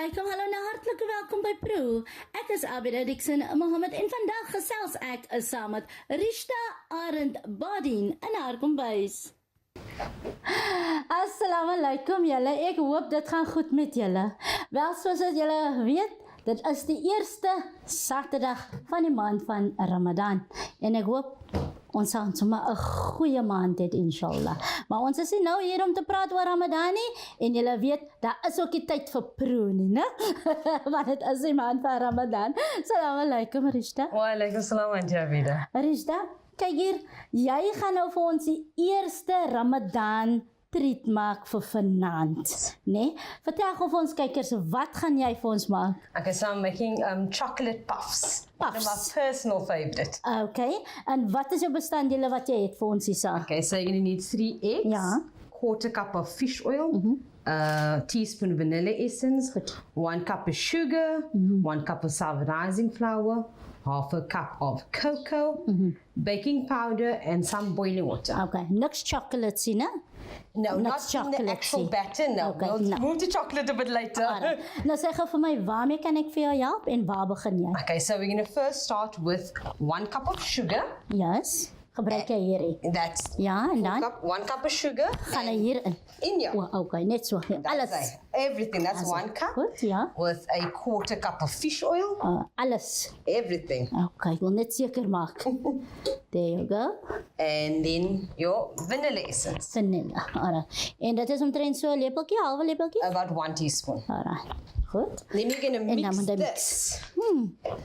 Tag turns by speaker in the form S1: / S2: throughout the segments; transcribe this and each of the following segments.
S1: alaikum, hallo en hartlike welkom by Pro. Ek is Abida Dixon Mohammed en vandag gesels ek saam met Rishta Arend Badin in haar kombuis. Assalamu alaikum julle, ek hoop dit gaan goed met julle. Wel, soos julle weet, dit is die eerste Saterdag van die maand van Ramadan en ek hoop ons gaan sommer 'n goeie maand hê inshallah. Maar ons is nie nou hier om te praat oor Ramadan nie en julle weet, daar is ook die tyd vir Pro nie, né? Want dit is die maand van Ramadan. Assalamu alaikum Rishta.
S2: Wa alaikum salam Auntie Abida.
S1: Rishta, kyk hier, jy gaan nou vir ons die eerste Ramadan treat maak vir vanaand, né? Vertel gou vir ons kykers, wat gaan jy vir ons maak?
S2: Okay, so I'm making chocolate puffs. One of my personal favorite.
S1: Okay, en wat is jou bestanddele wat jy het vir ons hier?
S2: Okay, so you're going to need 3 eggs,
S1: Ja.
S2: quarter cup of fish oil, teaspoon vanilla essence,
S1: Goed.
S2: 1 cup of sugar, 1 cup of sour rising flour, half a cup of cocoa, baking powder, and some boiling water.
S1: Okay, niks chocolate sien, né?
S2: No,
S1: Not
S2: not in
S1: chocolate,
S2: the actual
S1: see.
S2: batter, no.
S1: Okay,
S2: We'll
S1: no.
S2: move to chocolate a bit later.
S1: Alright. Nou sê gou vir my, waarmee kan ek vir jou help en waar begin jy?
S2: Okay, so we're going to first start with 1 cup of sugar.
S1: Yes, gebruik jy hierdie.
S2: That's
S1: Ja, en dan
S2: 1 cup of sugar.
S1: gaan hy hierin.
S2: In your
S1: O, okay, net so. Alles.
S2: That's everything. That's
S1: Alles.
S2: 1 cup
S1: Goed, ja.
S2: with a quarter cup of fish oil.
S1: Alles.
S2: Everything.
S1: Okay, ek wil net seker maak. There you go.
S2: And then your vanilla essence.
S1: Vanilla. Alright. En dit is omtrent so 'n lepeltjie, halwe lepeltjie?
S2: About 1 teaspoon.
S1: Alright. Goed.
S2: Then we're going to
S1: En dan
S2: mix
S1: moet jy
S2: this.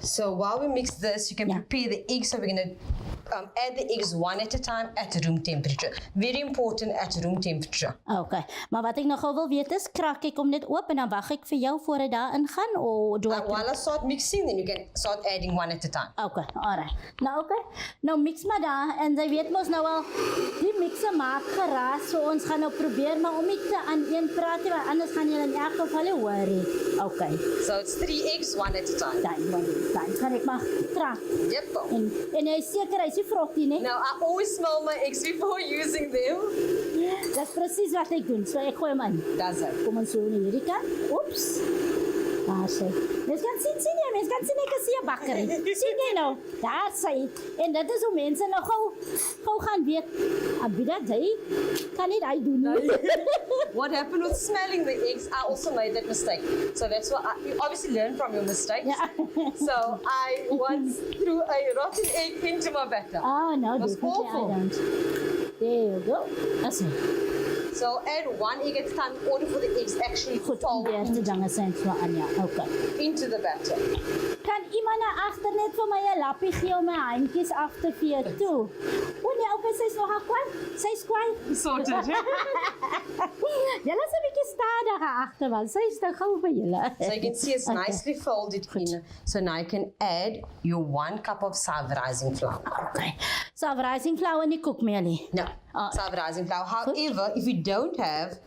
S2: So while we mix this, you can
S1: Yeah.
S2: prepare the eggs. So we're going to add the eggs one at a time at room temperature. Very important at room temperature.
S1: Okay. Maar wat ek nog gou wil weet is, krak ek hom net oop en dan wag ek vir jou voor dit daarin gaan of doe ek
S2: While I start mixing, then you can start adding one at a time.
S1: Okay, alright. Nou okay. Nou mix maar daar en jy weet mos nou al die mixer maak geraas, so ons gaan nou probeer maar om nie te aan een praat nie, want anders gaan julle in elk geval nie worry. Okay.
S2: So it's 3 eggs, one at a time.
S1: Dan gaan ek maar krak.
S2: Yep.
S1: En jy is seker hy's nie vrotty nie?
S2: Now I always smell my eggs before using them.
S1: Dis presies wat ek doen. So ek gooi hom in.
S2: Does it?
S1: Kom ons so in hierdie kant. Oeps. Daar sê. Mens kan sien jy, mens kan sien ek is 'n bakkery. Sien jy nou? Daar sê. En dit is hoe mense nou gou gaan weet. Abida jy kan nie daai doen nie.
S2: What happened with smelling the eggs? I also made that mistake. So that's why you obviously learn from your mistakes.
S1: Ja.
S2: So I once threw a rotten egg into my batter.
S1: Oh, no,
S2: It was
S1: definitely I
S2: awful.
S1: don't. There you go. That's it.
S2: So add 1 egg at a time in order for the eggs actually to
S1: Goed,
S2: fall
S1: die eerste dinge zijn so aan, ja. Okay.
S2: into the batter.
S1: Kan iemand na agter net vir my 'n lappie gee om my handjies af te vee toe? O nee, okay, sy's nog kwaai. Sy's kwaai.
S2: Sorted.
S1: Julle is 'n bietjie stadiger agter want sy's te gou vir julle.
S2: So you can see it's
S1: Okay.
S2: nicely folded in. So now you can add your 1 cup of sour rising flour.
S1: Okay. So rising flour nie koekmeelie.
S2: No,
S1: Oh.
S2: sour rising flour. However, if you don't have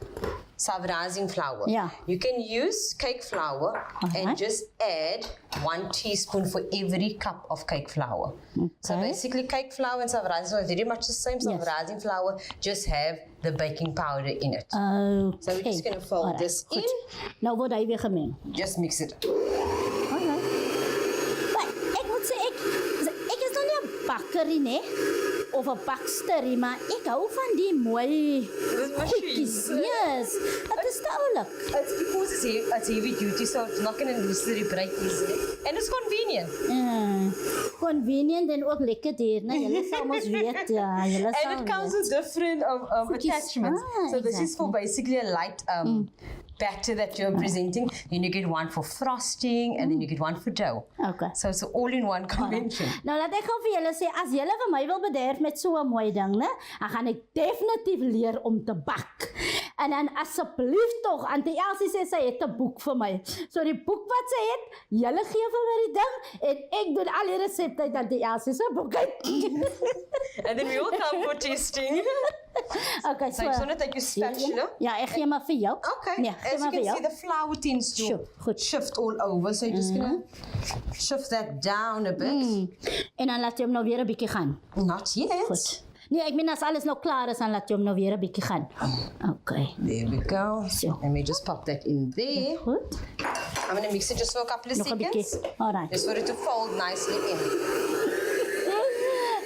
S2: sour rising flour,
S1: Yeah.
S2: you can use cake flour and just add 1 teaspoon for every cup of cake flour. So
S1: Okay.
S2: basically cake flour and sour rising flour are very much the same. Sour
S1: Yes.
S2: rising flour just have the baking powder in it.
S1: Okay.
S2: So we're just going to fold this in.
S1: Nou word hy weer gemeng.
S2: Just mix it.
S1: Alright. Maar ek moet sê ek is nog nie 'n bakkerie nie of 'n baksterie, maar ek hou van die mooi goedjies. Yes. Dit is te oulik.
S2: It's because it's heavy duty, so it's not going to necessarily break easily. And it's convenient.
S1: Convenient en ook lekker duur, né? Julle sal mos weet, ja, julle sal.
S2: And it comes with different
S1: Goedjies.
S2: attachments.
S1: Ah,
S2: So this is for
S1: exactly.
S2: basically a light batter that you're presenting. Then you get one for frosting and then you get one for dough.
S1: Okay.
S2: So it's an all-in-one convention.
S1: Nou laat ek gou vir julle sê, as julle vir my wil bederf met so 'n mooi ding, né? Dan gaan ek definitief leer om te bak. En dan asseblief tog, Auntie Elsie sê sy het 'n boek vir my. So die boek wat sy het, julle gee vir my die ding en ek doen al die resepte uit Auntie Elsie se boek uit.
S2: And then we all come for tasting.
S1: Okay,
S2: So you just want to take your spatula.
S1: Ja, ek gee maar vir jou.
S2: Okay.
S1: Nee, gee
S2: As
S1: maar
S2: you
S1: vir
S2: can
S1: jou.
S2: see, the flour tends to
S1: Sure, goed.
S2: shift all over. So you're just going to shift that down a bit.
S1: En dan laat jy hom nou weer 'n bietjie gaan.
S2: Not yet.
S1: Goed. Nee, ek meen as alles nou klaar is, dan laat jy hom nou weer 'n bietjie gaan. Okay.
S2: There we go.
S1: So.
S2: Let me just pop that in there.
S1: Goed.
S2: I'm going to mix it just for a couple of
S1: Nog 'n bietjie.
S2: seconds.
S1: Alright.
S2: Just for it to fold nicely in.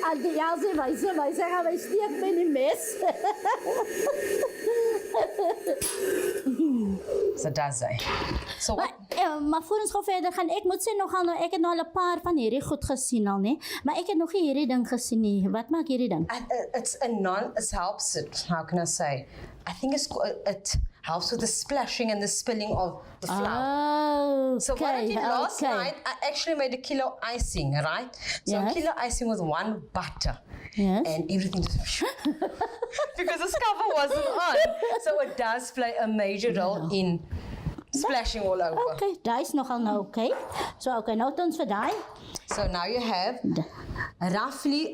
S1: Al die Elsie wys gaan my steek met die mes.
S2: So does hy. So what?
S1: Maar voor ons gaan verder gaan, ek moet sê nogal nou, ek het nou al 'n paar van hierdie goed gesien al, nee. Maar ek het nog nie hierdie ding gesien nie. Wat maak hierdie ding?
S2: It's it helps it, how can I say? I think it helps with the splashing and the spilling of the flour.
S1: Oh,
S2: So what I did last night, I actually made a kilo icing, right? So
S1: Yes.
S2: a kilo icing with 1 butter.
S1: Yes.
S2: And everything just because the cover wasn't on. So it does play a major role in splashing all over.
S1: Okay, daai is nogal nou okay. So okay, nou het ons vir daai.
S2: So now you have roughly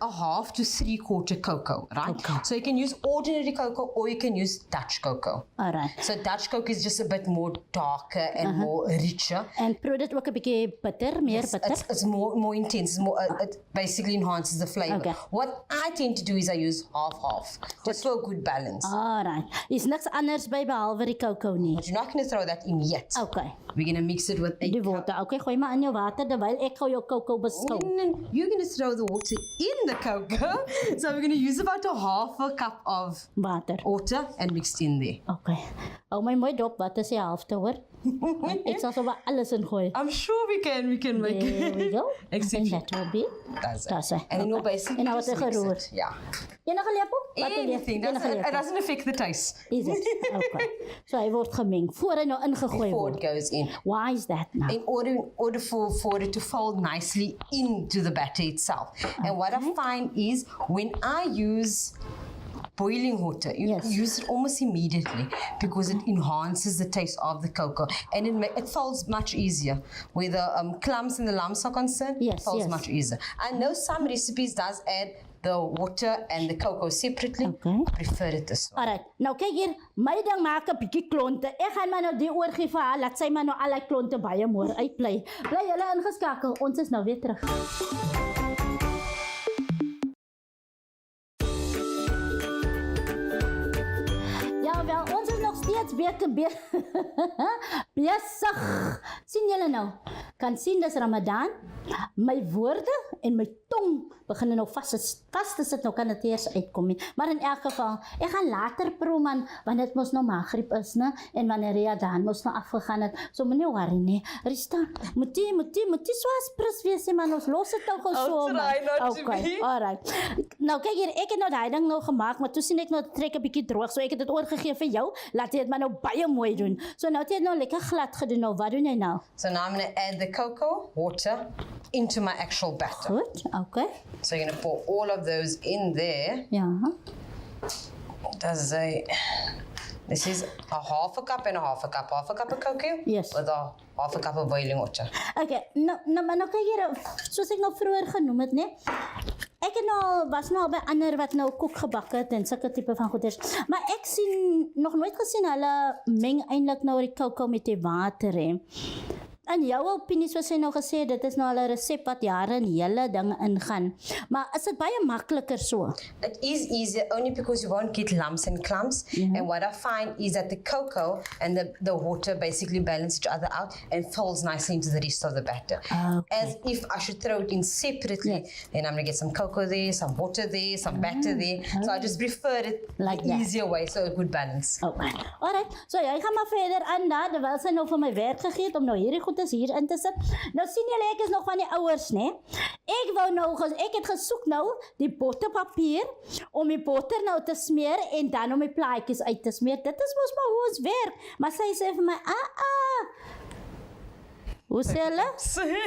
S2: a half to 3/4 cocoa, right?
S1: Cocoa.
S2: So you can use ordinary cocoa or you can use Dutch cocoa.
S1: Alright.
S2: So Dutch cocoa is just a bit more darker and more richer.
S1: En proe dit ook 'n bietjie bitter, meer bitter.
S2: It's more intense. It's more, it basically enhances the flavor.
S1: Okay.
S2: What I tend to do is I use half, just for a good balance.
S1: Alright. Is niks anders by behalwe die cocoa nie.
S2: But you're not going to throw that in yet.
S1: Okay.
S2: We're going to mix it with a
S1: Die water. Okay, gooi maar in jou water terwyl ek gou jou cocoa beskou.
S2: You're going to throw the water in the cocoa. So we're going to use about a half a cup of
S1: Water.
S2: water and mixed in there.
S1: Okay. Hou my mooi dop, wat is die helfte hoor? Ek sal sommer alles ingooi.
S2: I'm sure we can make
S1: There we
S2: it.
S1: go.
S2: Except
S1: And that will be.
S2: That's it.
S1: That's it.
S2: And then you'll
S1: Okay.
S2: basically
S1: En nou
S2: just
S1: wat
S2: mix
S1: geroer.
S2: it. Yeah.
S1: Enige lepel? Wat
S2: Anything. It doesn't affect the taste.
S1: Is it? Okay. So hy word gemeng voor hy nou ingegooi
S2: Before
S1: word.
S2: it goes in.
S1: Why is that now?
S2: In order for it to fold nicely into the batter itself. And what I find is when I use boiling water, you
S1: Yes.
S2: use it almost immediately because it enhances the taste of the cocoa and it folds much easier. Where the clumps and the lumps are concerned,
S1: Yes,
S2: it folds
S1: yes.
S2: much easier. I know some recipes does add the water and the cocoa separately.
S1: Okay.
S2: I prefer it this way.
S1: Alright, nou kyk hier, my ding maak 'n bietjie klonte. Ek gaan maar nou die oorgee vir haar, laat sy maar nou al die klonte baie mooi uitbly. Bly julle ingeskakel, ons is nou weer terug. Ja, wel, ons is nog steeds besig. Sien julle nou? Kan sien dis Ramadan. My woorde en my tong begin nou vas te sit, nou kan dit eers uitkom nie. Maar in elk geval, ek gaan later proe man, want dit mos nou Maghrib is, né? En wanneer Ramadan mos nou afgegaan het, so moenie worry nie. Rista, moet jy so aspres wees, man, ons los dit nou gou so.
S2: I'll try not to be.
S1: Alright. Nou kyk hier, ek het nou daai ding nou gemaak, maar toe sien ek nou trek 'n bietjie droog, so ek het dit oorgegee vir jou. Laat jy dit maar nou baie mooi doen. So nou het jy dit nou lekker glad gedoen. Nou wat doen jy nou?
S2: So now I'm going to add the cocoa, water, into my actual batter.
S1: Goed. Okay.
S2: So you're going to pour all of those in there.
S1: Ja.
S2: This is a half a cup and a half a cup. Half a cup of cocoa
S1: Yes.
S2: with a half a cup of boiling water.
S1: Okay. Maar nou kyk hier, soos ek nou vroeër genoem het, né? Ek het nou was nou by ander wat nou koek gebak het en sulke tipe van goeders. Maar ek sien nog nooit gesien hulle meng eintlik nou die cocoa met die water hè. In jou opinie, soos jy nou gesê het, dit is nou al 'n resep wat jare in hele dinge ingaan. Maar is dit baie makliker so?
S2: It is easier only because you won't get lumps and clumps. And what I find is that the cocoa and the water basically balance each other out and folds nicely into the rest of the batter.
S1: Okay.
S2: As if I should throw it in separately,
S1: Yes.
S2: then I'm going to get some cocoa there, some water there, some batter there. So I just prefer it
S1: Like
S2: the
S1: that.
S2: easier way, so a good balance.
S1: Okay. Alright. So jy gaan maar verder aan daar, terwyl sy nou vir my werk gegee het om nou hierdie goedes hier in te sit. Nou sien julle ek is nog van die ouers, né? Ek het gesoek nou die botterpapier om die botter nou te smeer en dan om die plaatjies uit te smeer. Dit is mos maar hoe ons werk. Maar sy sê vir my, hoe sê hulle?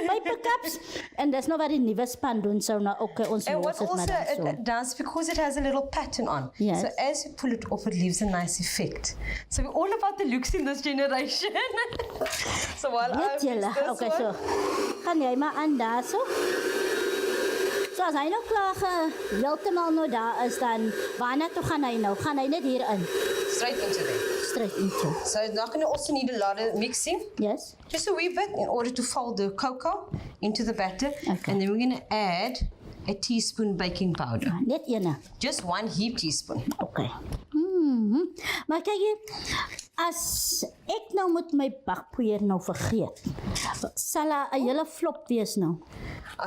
S1: Papercups. En dis nou wat die nuwe span doen, so nou okay, ons
S2: And
S1: los
S2: what
S1: dit maar
S2: also
S1: dan so.
S2: it does, because it has a little pattern on,
S1: Yes.
S2: so as you pull it off, it leaves a nice effect. So we're all about the looks in this generation. So while I
S1: Weet
S2: mix
S1: julle,
S2: this
S1: okay,
S2: one,
S1: so gaan jy maar aan daar so. So as hy nou klaar heeltemal nou daar is, dan waarna toe gaan hy nou? Gaan hy net hier in?
S2: straight into there.
S1: Straight into.
S2: So it's not going to also need a lot of mixing,
S1: Yes.
S2: just a wee bit in order to fold the cocoa into the batter.
S1: Okay.
S2: And then we're going to add a teaspoon baking powder.
S1: Net ene.
S2: Just 1 heap teaspoon.
S1: Okay. Maar kyk hier, as ek nou met my bakpoeier nou vergeet, sal daar 'n hele flop wees nou.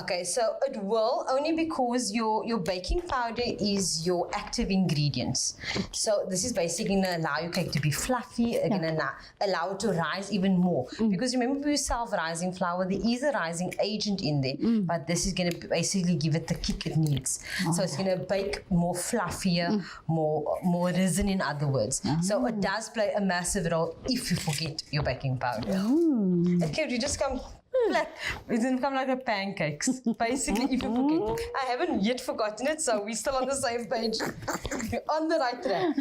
S2: Okay, so it will only because your baking powder is your active ingredients. So this is basically going to allow your cake to be fluffy, going to allow it to rise even more. Because remember with self-rising flour, there is a rising agent in there, but this is going to basically give it the kick it needs. So it's going to bake more fluffier, more risen in other words. So it does play a massive role if you forget your baking powder. Okay, you just come flat. It didn't come like a pancakes. Basically, if you forget. I haven't yet forgotten it, so we're still on the same page. You're on the right track.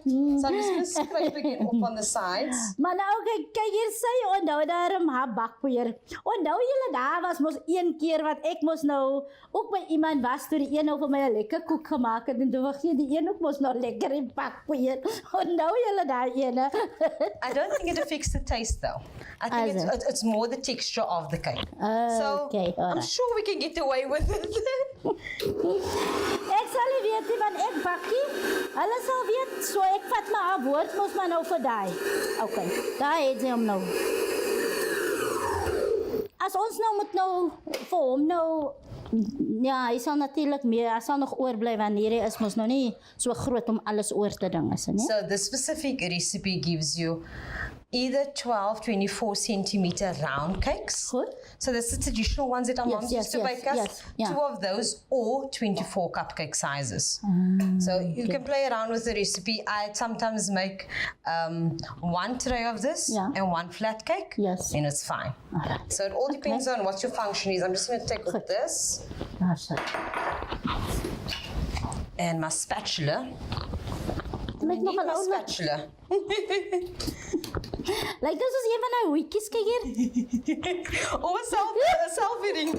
S2: So I'm just going to scrape again up on the sides.
S1: Maar nou kyk hier sy onthou daarom haar bakpoeier. Onthou julle daar was mos een keer wat ek mos nou ook by iemand was toe die een nou vir my 'n lekker koek gemaak het en toe vergeet die een ook mos nou lekker in bakpoeier. Onthou julle daai ene?
S2: I don't think it affects the taste though. I think it's more the texture of the cake. So
S1: Okay,
S2: I'm sure we can get away with it.
S1: Ek sal nie weet nie want ek bakkie. Hulle sal weet, so ek vat maar haar woord mos maar nou vir daai. Okay, daar het sy hom nou. As ons nou moet nou vir hom nou ja, hy sal natuurlik meer, hy sal nog oorbly wanneer hy is mos nou nie so groot om alles oor te ding is, nie?
S2: So this specific recipe gives you either 12, 24 centimeter round cakes.
S1: Goed.
S2: So that's the traditional ones that our moms used to bake us.
S1: Yes, yeah.
S2: 2 of those or 24 cupcake sizes. So you can play around with the recipe. I sometimes make 1 tray of this and 1 flat cake.
S1: Yes.
S2: And it's fine.
S1: Alright.
S2: So it all depends on what your function is. I'm just going to take off this
S1: Daar sit.
S2: and my spatula.
S1: Lyk nog
S2: My
S1: 'n ou
S2: spatula.
S1: Lyk dit soos een van daai hoetjies kyk hier.
S2: Oh, a self-eating.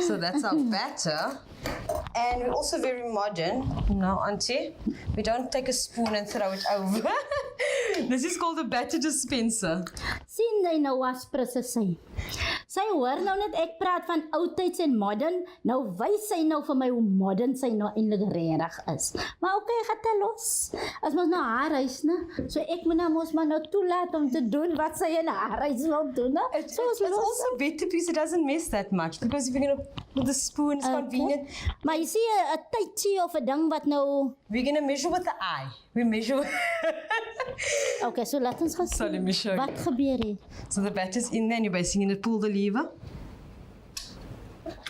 S2: So that's our batter. And we're also very modern. No, auntie. We don't take a spoon and throw it over. This is called a batter dispenser.
S1: Sien jy nou was presies sy. Sy hoor nou net ek praat van oudtyds en modern. Nou wys sy nou vir my hoe modern sy nou eintlik regtig is. Maar okay, gaan dit los. As mos nou haar huis, né? So ek moet nou mos maar nou toelaat om te doen wat sy in haar huis wil doen, né?
S2: It's also better because it doesn't mess that much. Because if you're going to put the spoon, it's convenient.
S1: Maar jy sien 'n tydjie of 'n ding wat nou
S2: We're going to measure with the eye. We measure.
S1: Okay, so laat ons gaan sien.
S2: So let me show you.
S1: Wat gebeur hier?
S2: So the batter's in there and you're basically going to pull the lever.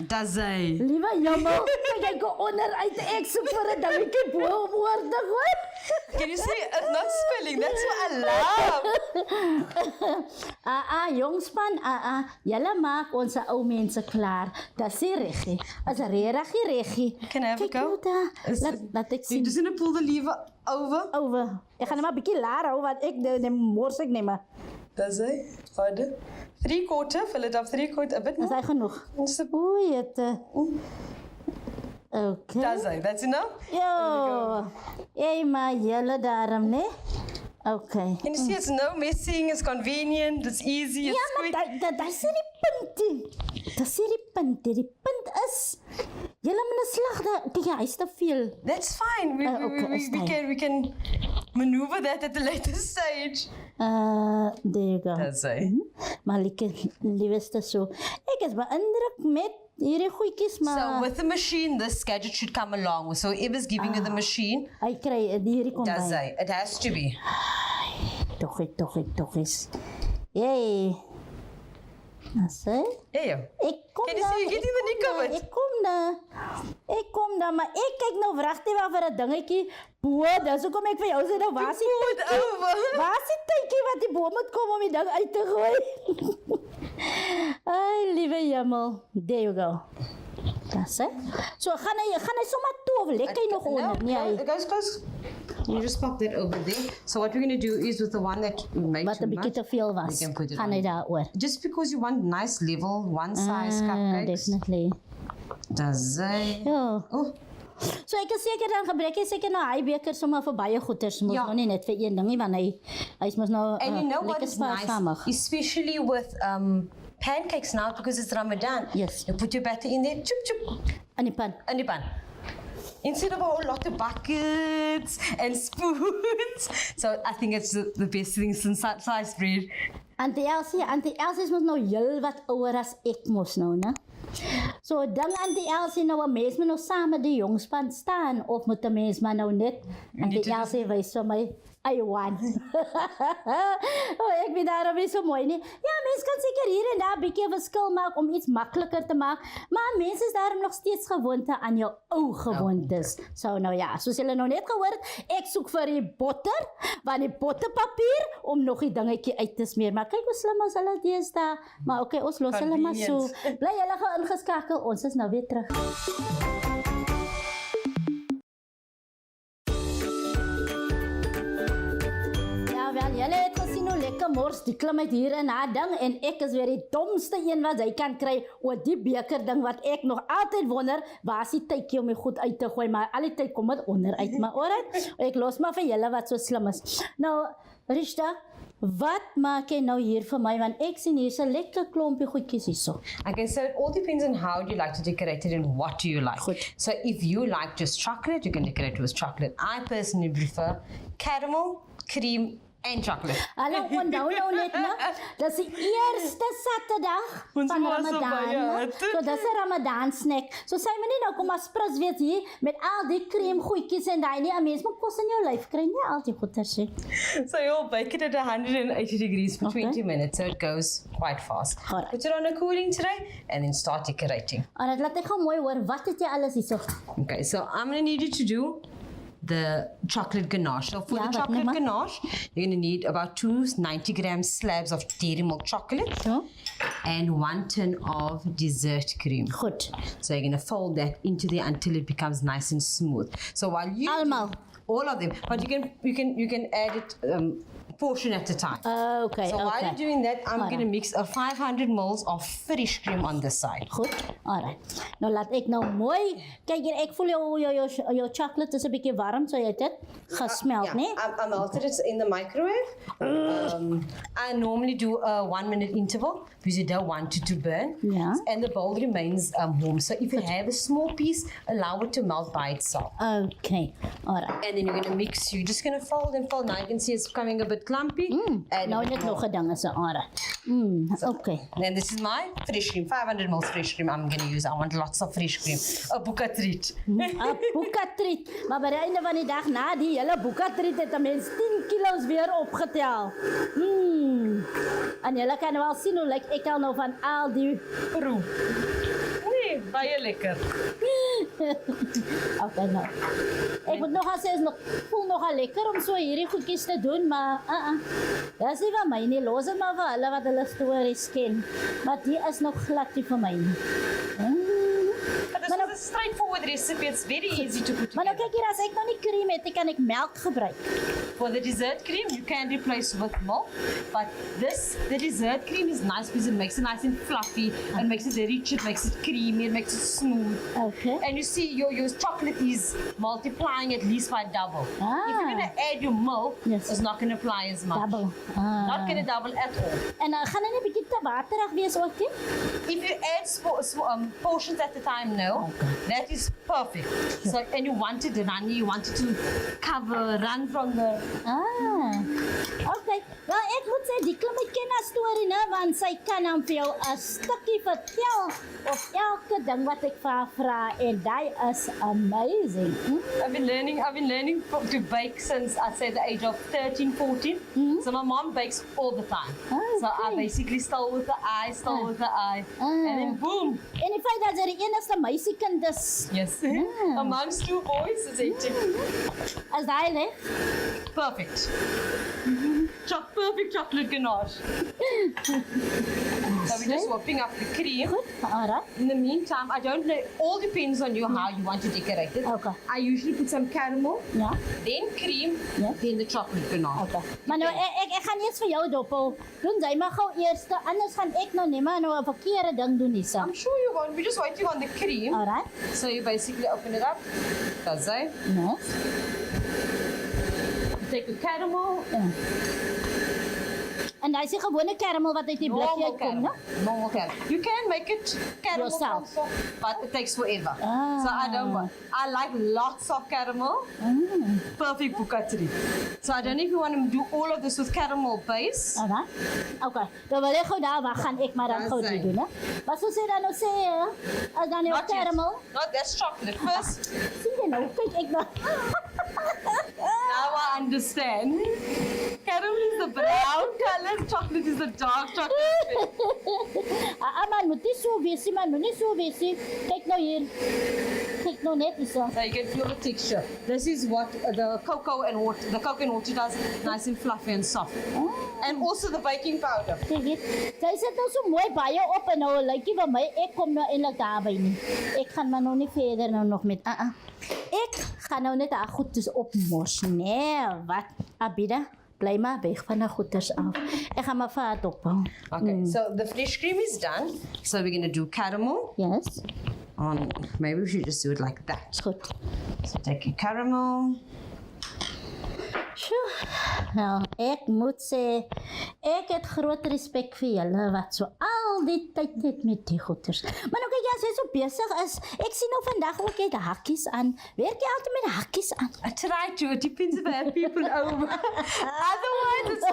S2: Does hy?
S1: Liewe jammer, kyk ek onder uit ek soek vir 'n dingetjie bo om oor te gooi.
S2: Can you see? It's not spilling. That's what I love.
S1: Jongspan, julle maak ons ou mense klaar. Dis regtig. As regtig.
S2: Can I have a go?
S1: Laat ek
S2: You're
S1: sien.
S2: just going to pull the lever over.
S1: Over. Ek gaan net maar 'n bietjie laer hou want ek neem mors ek neem.
S2: Does hy? Harder. 3/4, fill it up 3/4, a bit
S1: Is
S2: more.
S1: hy genoeg?
S2: Just a,
S1: Oei, dit. Okay.
S2: does hy? That's enough?
S1: Jo. Jy maar julle daarom, né? Okay.
S2: Can you see it's no messing, it's convenient, it's easy, it's
S1: Ja,
S2: quick.
S1: maar dat is die punt. Dat is die punt. Die punt is, julle moet 'n slag daar, kyk hy's te veel.
S2: That's fine. We can maneuver that at a later stage.
S1: There you go.
S2: Does hy?
S1: Maar liefste so. Ek is beïndruk met hierdie goedjies,
S2: So
S1: maar
S2: with the machine, this gadget should come along with. So whoever's giving you the machine,
S1: hy kry hierdie kom
S2: does
S1: by.
S2: hy? It has to be.
S1: Tog is. Yay. Nasai?
S2: Yeah.
S1: Ek kom
S2: Can you see you getting the nick of it?
S1: Ek kom daar, maar ek kyk nou wragtig wel vir 'n dingetjie bo. Dis hoekom ek vir jou sê nou waar is die
S2: Pull it over.
S1: waar is die tydjie wat die bo moet kom om die ding uit te gooi? Ai, liewe jemmel. There you go. Dis hè. So gaan hy sommer toe of lek hy nog onder? Nee.
S2: It goes close. You just pop that over there. So what we're going to do is with the one that we made
S1: Wat
S2: too
S1: 'n bietjie
S2: much,
S1: te veel was.
S2: we can put it
S1: Gaan hy
S2: on.
S1: daaroor.
S2: Just because you want nice level, one size cupcakes.
S1: Definitely.
S2: Does hy?
S1: Ja.
S2: Oh,
S1: So ek is seker dan gebruik jy seker nou hy beker sommer vir baie goeders mos
S2: Ja.
S1: nou nie net vir een dingie want hy's mos nou
S2: and you know what
S1: lekker
S2: is nice,
S1: spaarsamig.
S2: especially with pancakes now because it's Ramadan.
S1: Yes.
S2: You put your batter in there, chup chup,
S1: In die pan.
S2: in die pan. instead of a whole lot of buckets and spoons. So I think it's the best thing since sliced bread.
S1: Auntie Elsie is mos nou heel wat ouer as ek mos nou, né? So dink Auntie Elsie nou 'n mens moet nou saam met die jongspan staan of moet 'n mens maar nou net Auntie Elsie wys vir my I want. Ek weet daarom is so mooi nie. Ja, mense kan seker hier en daar 'n bietjie verskil maak om iets makliker te maak, maar mense is daarom nog steeds gewoond aan jou ou gewoontes. So nou ja, soos julle nou net gehoor het, ek soek vir die botter, want die botterpapier om nog die dingetjie uit te smeer. Maar kyk hoe slim is hulle deesdae. Maar okay, ons los hulle maar so. Bly julle ingeskakel. Ons is nou weer terug. Julle het gesien hoe lekker mors die klim uit hier in haar ding en ek is weer die domste een wat hy kan kry oor die beker ding wat ek nog altyd wonder waar is die tydjie om my goed uit te gooi, maar al die tyd kom dit onder uit, maar alright, ek los maar vir julle wat so slim is. Nou, Rishta, wat maak jy nou hier vir my, want ek sien hier's 'n lekker klompie goedjies hierso.
S2: Okay, so it all depends on how you like to decorate it and what do you like.
S1: Goed.
S2: So if you like just chocolate, you can decorate with chocolate. I personally prefer caramel, cream, and chocolate.
S1: Hallo, onthou nou net, né? Dis die eerste Saterdag van Ramadan. So dis 'n Ramadan snack. So sê my nie nou kom as prins weet hier met al die cream goedjies en daai nie, 'n mens moet kos in jou lyf kry, nie al die goeders nie.
S2: So you'll bake it at 180 degrees for 20 minutes, so it goes quite fast.
S1: Alright.
S2: Put it on a cooling tray and then start decorating.
S1: Alright, laat ek gou mooi hoor, wat het jy alles hierso?
S2: Okay, so I'm going to need you to do the chocolate ganache. So for
S1: Yeah,
S2: the
S1: wat
S2: chocolate
S1: neem maar?
S2: ganache, you're going to need about 2 90-gram slabs of dairy milk chocolate
S1: So,
S2: and 1 tin of dessert cream.
S1: goed.
S2: So you're going to fold that into there until it becomes nice and smooth. So while you
S1: Almal.
S2: all of them, but you can add it portion at a time.
S1: Okay,
S2: So while
S1: okay.
S2: you're doing that, I'm
S1: Alright.
S2: going to mix a 500 ml of fresh cream on this side.
S1: Goed. Alright. Nou laat ek nou mooi. Kyk hier, ek voel jou chocolate is 'n bietjie warm, so jy het dit gesmelt,
S2: Yeah,
S1: né?
S2: I melted it in the microwave. I normally do a 1 minute interval because you don't want it to burn.
S1: Yeah.
S2: And the bowl remains warm. So if you have a small piece, allow it to melt by itself.
S1: Okay. Alright.
S2: And then you're going to mix. You're just going to fold and fold. Now you can see it's becoming a bit clumpy. Add a
S1: Nou
S2: bit
S1: net
S2: more.
S1: nog 'n ding is 'n alright. Okay.
S2: Then this is my fresh cream, 500 ml fresh cream I'm going to use. I want lots of fresh cream. A buka treat.
S1: 'n boekatreet. Maar by die einde van die dag na die hele boekatreet het 'n mens 10 kilos weer opgetel. En julle kan wel sien hoe lyk ek al nou van al die
S2: Proe. Nee, baie lekker.
S1: Okay nou. Ek moet nog sê is nog voel nogal lekker om so hierdie goedjies te doen, maar dis nie vir my nie. Los dit maar vir hulle wat hulle stories ken. Maar die is nog glad nie vir my nie.
S2: But this is a straightforward recipe. It's very easy to put
S1: Maar nou
S2: together.
S1: kyk hier, as ek nou nie cream het, dan kan ek melk gebruik.
S2: For the dessert cream, you can replace with milk. But the dessert cream is nice because it makes it nice and fluffy and makes it rich, it makes it creamy, it makes it smooth.
S1: Okay.
S2: And you see your chocolate is multiplying at least by double. If you're going to add your milk,
S1: Yes.
S2: it's not going to apply as much.
S1: Double.
S2: Not going to double at all.
S1: En gaan dit nie bietjie te waterig wees ook nie?
S2: If you add portions at a time, no. That is perfect. So, and you want it runny, you want it to run from the...
S1: Okay. Wel, ek moet sê, die klim ken haar storie, né? Want sy kan dan vir jou 'n stukkie vertel of elke ding wat ek vir haar vra en daai is amazing.
S2: I've been learning to bake since I'd say the age of 13, 14. So my mom bakes all the time. So I basically stole with the eye, and then boom.
S1: En die feit dat sy die enigste meisiekind is,
S2: Yes. Amongst 2 boys, it's 18.
S1: as daai lê.
S2: Perfect. Perfect chocolate ganache. So we're just whopping up the cream.
S1: Goed, alright.
S2: In the meantime, I don't know, all depends on you how you want to decorate it.
S1: Okay.
S2: I usually put some caramel,
S1: Ja.
S2: then cream,
S1: Yeah.
S2: then the chocolate ganache.
S1: Okay. Maar nou ek gaan eers vir jou dophou. Doen jy maar gou eers, anders gaan ek nou net maar nou 'n verkeerde ding doen hierso.
S2: I'm sure you won't. We're just waiting on the cream.
S1: Alright.
S2: So you basically open it up. That's it.
S1: No.
S2: You take the caramel,
S1: En hy is die gewone karamel wat uit die blikkie uitkom, né?
S2: Normal caramel. You can make it caramel
S1: Yourself.
S2: also, but it takes forever.
S1: Ah.
S2: So I don't want. I like lots of caramel. Perfect bukatri. So I don't know if you want to do all of this with caramel base.
S1: Alright. Okay. Dan wil ek gou daar wag gaan ek maar dan gou dit doen, né? Wat sou sê dan nou sê as dan jou
S2: Not yet.
S1: karamel?
S2: Not that's chocolate. First,
S1: Sien jy nou, kyk ek nou.
S2: now I understand. Caramel is the brown color, chocolate is the dark chocolate.
S1: Man, moet nie so wees nie, man, moet nie so wees nie. Kyk nou hier. Kyk nou net hierso.
S2: So you can feel the texture. This is what the cocoa and water does, nice and fluffy and soft. And also the baking powder.
S1: Kyk dit. Sy sit nou so mooi baie op en nou lykie vir my ek kom nou eintlik daarby nie. Ek gaan maar nou nie verder nou nog met Ek gaan nou net haar goedes opmors. Nee, wat? Abida, bly maar weg van haar goeders af. Ek gaan maar vir haar opbou.
S2: Okay, so the fresh cream is done. So we're going to do caramel.
S1: Yes.
S2: Maybe we should just do it like that.
S1: Is goed.
S2: So take your caramel.
S1: Sjoe. Nou, ek moet sê ek het groot respek vir julle wat so al die tyd net met die goeders. Maar nou kyk jy as jy so besig is. Ek sien nou vandag ook jy het hakkies aan. Werk jy altyd met hakkies aan?
S2: I try to. It depends if I have people over. Otherwise, it's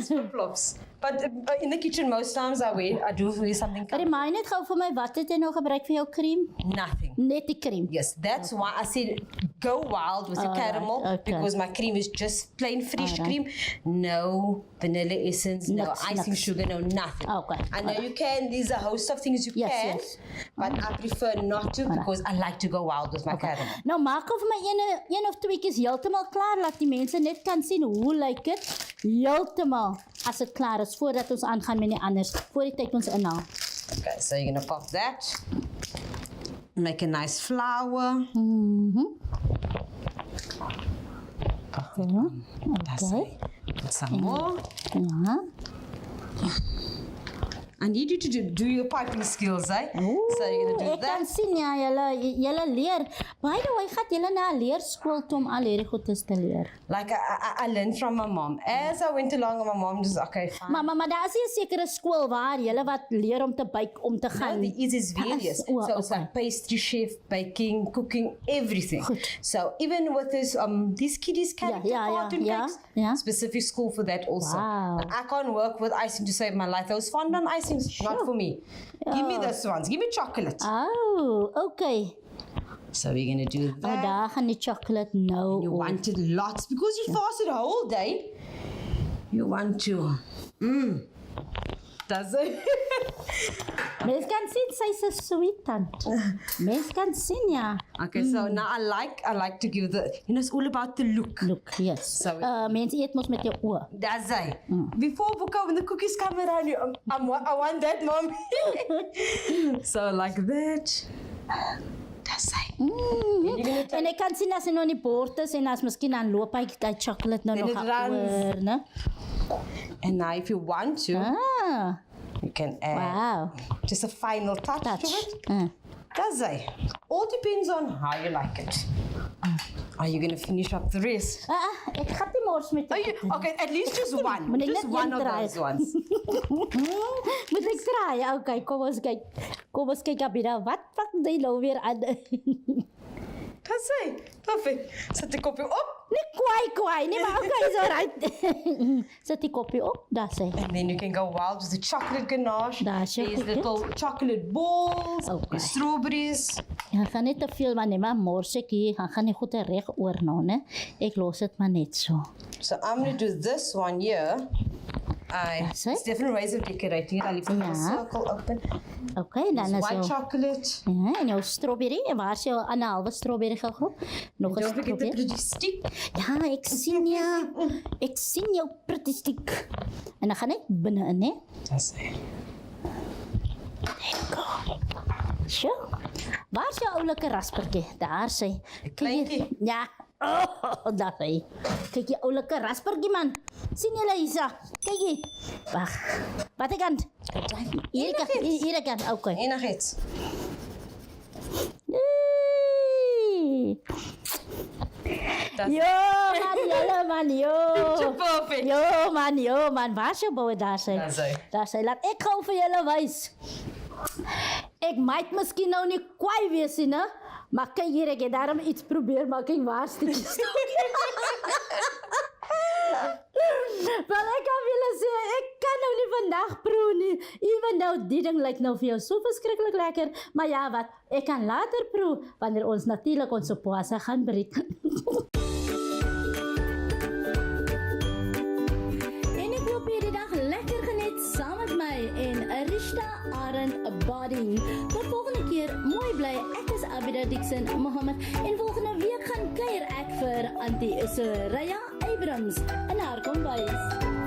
S2: flip-flops. But in the kitchen, most times I do wear something.
S1: Remind net gou vir my wat het jy nou gebruik vir jou krem?
S2: Nothing.
S1: Net die krem.
S2: Yes, that's why I said go wild with the caramel
S1: okay.
S2: because my cream is just plain fresh cream, no vanilla essence, no icing sugar, no nothing.
S1: Okay.
S2: I know you can. There's a host of things you can, but I prefer not to because I like to go wild with my caramel.
S1: Nou maak of my een of twee keer heeltemal klaar laat die mense net kan sien hoe lyk dit heeltemal as dit klaar is voordat ons aangaan met die anders voor die tyd ons inhaal.
S2: Okay, so you're gonna pop that. Make a nice flour. That's it. Put some more.
S1: Ja.
S2: I need you to do your piping skills, eh? So you're gonna do
S1: Ek kan
S2: that.
S1: sien ja, julle leer. By the way, gaan julle na 'n leerskool toe om al hierdie goedes te leer.
S2: Like I learned from my mom. As I went along, my mom just okay, fine.
S1: Maar daar is 'n sekere skool waar julle wat leer om te bake om te gaan.
S2: The ease is various. So it's like pastry chef, baking, cooking, everything. So even with this, these kiddies can do cartoon cakes. Specific school for that also.
S1: Wow.
S2: Like, I can't work with icing to save my life. Those fondant icings, not for me. Give me those ones. Give me chocolate.
S1: Oh, okay.
S2: So we're gonna do that.
S1: Daar gaan die chocolate nou.
S2: You wanted lots because you fasted a whole day. You want to. Does it?
S1: Mens kan sien sy's 'n sweet tant. Mens kan sien ja.
S2: Okay, so now I like to give the, it's all about the look.
S1: Look, yes.
S2: So
S1: Mens eet mos met jou oë.
S2: That's it. Before Buka, when the cookies come around you, I want that, mom. So like that. That's it.
S1: En ek kan sien as hy nou in die bord is en as miskien dan loop hy die chocolate nou
S2: Then
S1: nog
S2: it runs.
S1: oor, né?
S2: And now if you want to, you can add
S1: Wow.
S2: just a final touch to it. Does it? All depends on how you like it. Are you going to finish up the rest?
S1: Ek gaan nie mors met jou.
S2: Okay, at least just one.
S1: Moet ek
S2: Just
S1: net
S2: one
S1: een
S2: of
S1: draai?
S2: those ones.
S1: Moet ek draai? Okay, kom ons kyk. Kom ons kyk Abida, wat jy nou weer aan?
S2: That's it. Perfect. Zet die kopje op.
S1: Nie kwaai, nie, maar okay, is alright. Sit die koppie op, daar sê.
S2: And then you can go wild with the chocolate ganache.
S1: Daar's jou
S2: There's
S1: goed,
S2: little chocolate balls,
S1: Okay.
S2: strawberries.
S1: Ja, gaan niet te veel, maar nee, maar mors ek hier, gaan nie goed reg oor nou, né? Ek los dit maar net so.
S2: So I'm going to do this one here.
S1: That's it.
S2: It's different ways of decorating it. I leave the
S1: Yeah.
S2: circle open.
S1: Okay, dan is
S2: White
S1: jou...
S2: chocolate.
S1: Ja, en jou strawberry, en waar is jou 'n halwe strawberry gegroep? Nog 'n
S2: Don't forget the
S1: strawberry.
S2: pretty stick.
S1: Ja, ek sien ja. Ek sien jou pretty stick. En dan gaan ek binne-in, né?
S2: That's it.
S1: Sjoe. Waar is jou oulike raspertjie? Daar sê.
S2: kleintjie.
S1: Ja. Oh, daar sê. Kyk die oulike raspertjie man. Sien julle hiersa? Kyk hier. Wag. Watter kant? Hier kant. Okay.
S2: Enigiets.
S1: Yay! Jo, man, julle man, jo.
S2: Perfect.
S1: Jo man, waar is jou boue? Daar sy. Daar sy, laat ek gou vir julle wys. Ek might miskien nou nie kwaai wees nie, né? Maar kyk hier, ek het daarom iets probeer, maar kyk waar stukkies. Wel, ek kan julle sê, ek kan nou nie vandag proe nie. Even nou, die ding lyk nou vir jou so verskriklik lekker, maar ja wat, ek kan later proe, wanneer ons natuurlik ons sopoasa gaan breek. En ek hoop jy die dag lekker geniet saam met my en Arishta Arend Body. Tot volgende keer, mooi bly, ek is Abida Dixon Mohammed en volgende week gaan kuier ek vir Auntie Soraya Abrams in haar kombuis.